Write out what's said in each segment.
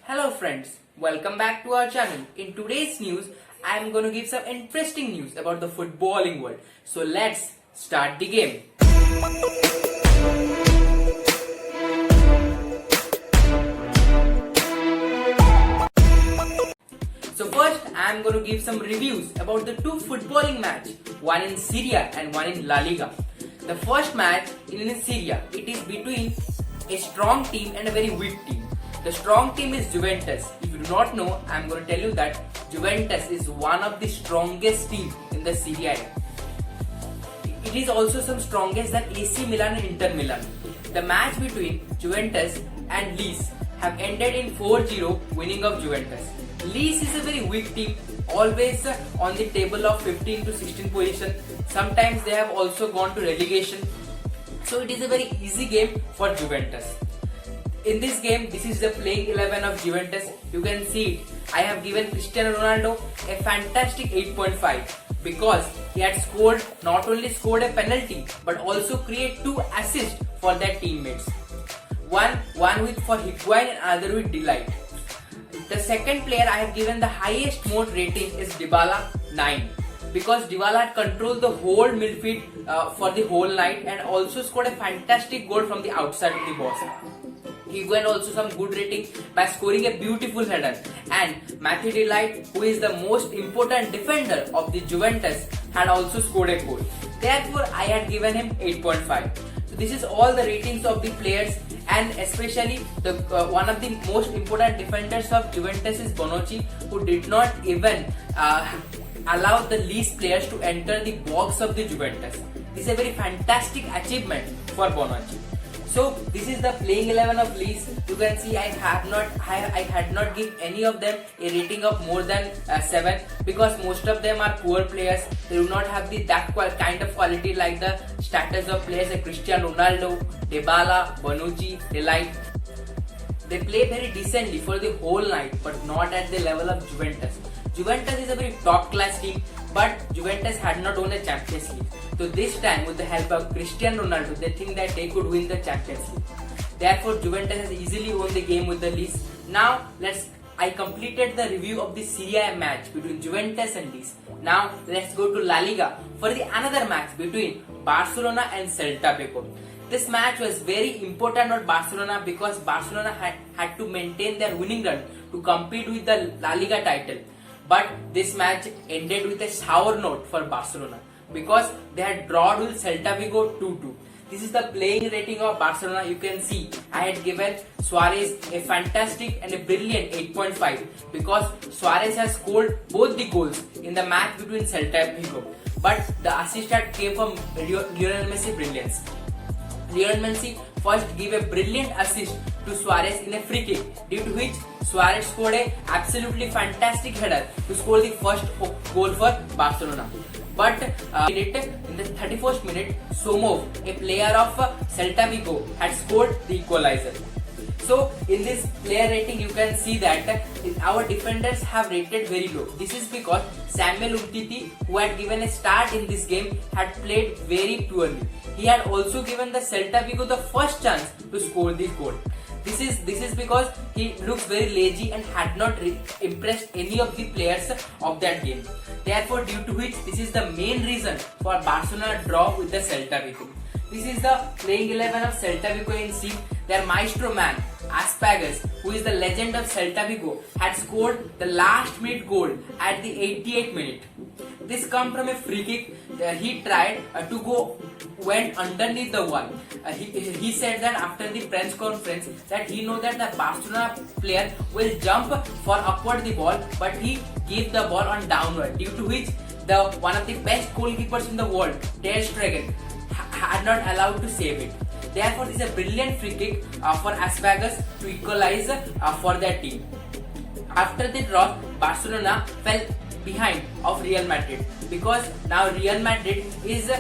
Hello friends, welcome back to our channel. In today's news, I am going to give some interesting news about the footballing world. So let's start the game. So first, I am going to give some reviews about the two footballing match, one in Syria and one in La Liga. The first match in Syria, it is between a strong team and a very weak team. The strong team is Juventus. If you do not know, I am going to tell you that Juventus is one of the strongest teams in the Serie A. It is also some strongest than AC Milan and Inter Milan. The match between Juventus and Lecce have ended in 4-0 winning of Juventus. Lecce is a very weak team, always on the table of 15 to 16 position. Sometimes they have also gone to relegation. So it is a very easy game for Juventus. In this game, this is the playing 11 of Juventus. You can see it. I have given Cristiano Ronaldo a fantastic 8.5 because he had not only scored a penalty but also create 2 assists for their teammates. One with for Higuain and other with Delight. The second player I have given the highest mode rating is Dybala 9 because Dybala had controlled the whole midfield for the whole night and also scored a fantastic goal from the outside of the box. He won also some good rating by scoring a beautiful header, and Matthew Delight, who is the most important defender of the Juventus, had also scored a goal. Therefore, I had given him 8.5. So this is all the ratings of the players, and especially the one of the most important defenders of Juventus is Bonucci, who did not even allow the Lecce players to enter the box of the Juventus. This is a very fantastic achievement for Bonucci. So this is the playing 11 of Lecce. You can see I had not given any of them a rating of more than 7 because most of them are poor players. They do not have that kind of quality like the status of players like Cristiano Ronaldo, Dybala, Bonucci, Delight. They play very decently for the whole night but not at the level of Juventus. Juventus is a very top class team, but Juventus had not won a Champions League. So this time, with the help of Cristiano Ronaldo, they think that they could win the Champions League. Therefore, Juventus has easily won the game with the Lecce. Now, I completed the review of the Serie A match between Juventus and Lecce. Now, let's go to La Liga for the another match between Barcelona and Celta Vigo. This match was very important for Barcelona because Barcelona had to maintain their winning run to compete with the La Liga title. But this match ended with a sour note for Barcelona because they had drawn with Celta Vigo 2-2. This is the playing rating of Barcelona. You can see I had given Suarez a fantastic and a brilliant 8.5 because Suarez has scored both the goals in the match between Celta Vigo. But the assist came from Lionel Messi brilliance. Lionel Messi first gave a brilliant assist to Suarez in a free kick, due to which Suarez scored a absolutely fantastic header to score the first goal for Barcelona. But in the 31st minute, Somov, a player of Celta Vigo, had scored the equalizer. So in this player rating, you can see that our defenders have rated very low. This is because Samuel Umtiti, who had given a start in this game, had played very poorly. He had also given the Celta Vigo the first chance to score the goal. This is because he looks very lazy and had not impressed any of the players of that game. Therefore, due to which this is the main reason for Barcelona draw with the Celta Vigo. This is the playing 11 of Celta Vigo in C. Their maestro man, Aspagas, who is the legend of Celta Vigo, had scored the last minute goal at the 88th minute. This come from a free kick. He tried went underneath the wall. He said that after the press conference that he know that the Barcelona player will jump for upward the ball, but he gave the ball on downward, due to which one of the best goalkeepers in the world, Ter Stegen, had not allowed to save it. Therefore, this is a brilliant free kick for Aspagas to equalize for their team. After the draw, Barcelona fell behind of Real Madrid because now Real Madrid is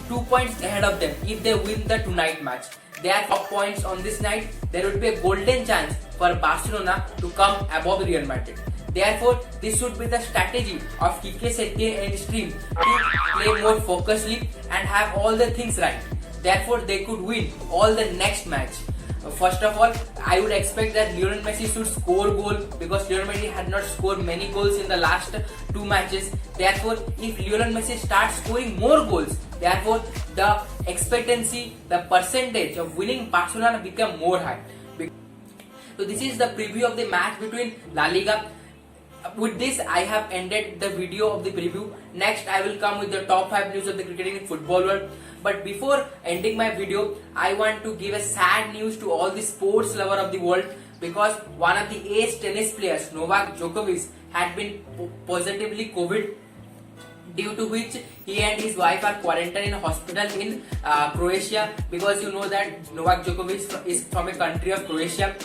2 points ahead of them if they win the tonight match. They have 4 points on this night. There would be a golden chance for Barcelona to come above Real Madrid. Therefore, this should be the strategy of Quique Setien and his team to play more focusedly and have all the things right. Therefore, they could win all the next match. First of all, I would expect that Lionel Messi should score goal because Lionel Messi had not scored many goals in the last 2 matches. Therefore, if Lionel Messi starts scoring more goals, therefore the expectancy, the percentage of winning Barcelona become more high. So this is the preview of the match between La Liga. With this, I have ended the video of the preview. Next, I will come with the top 5 news of the cricketing and football world. But before ending my video, I want to give a sad news to all the sports lover of the world, because one of the ace tennis players, Novak Djokovic, had been positively COVID, due to which he and his wife are quarantined in a hospital in Croatia, because you know that Novak Djokovic is from a country of Croatia.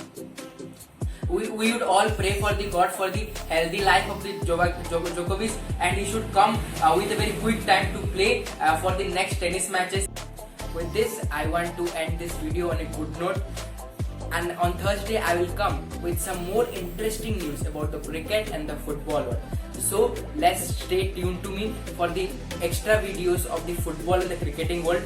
We would all pray for the God for the healthy life of the Djokovic, and he should come with a very quick time to play for the next tennis matches. With this, I want to end this video on a good note, and on Thursday I will come with some more interesting news about the cricket and the football world. So let's stay tuned to me for the extra videos of the football and the cricketing world.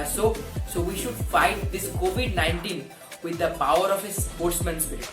So we should fight this COVID-19 with the power of a sportsman spirit.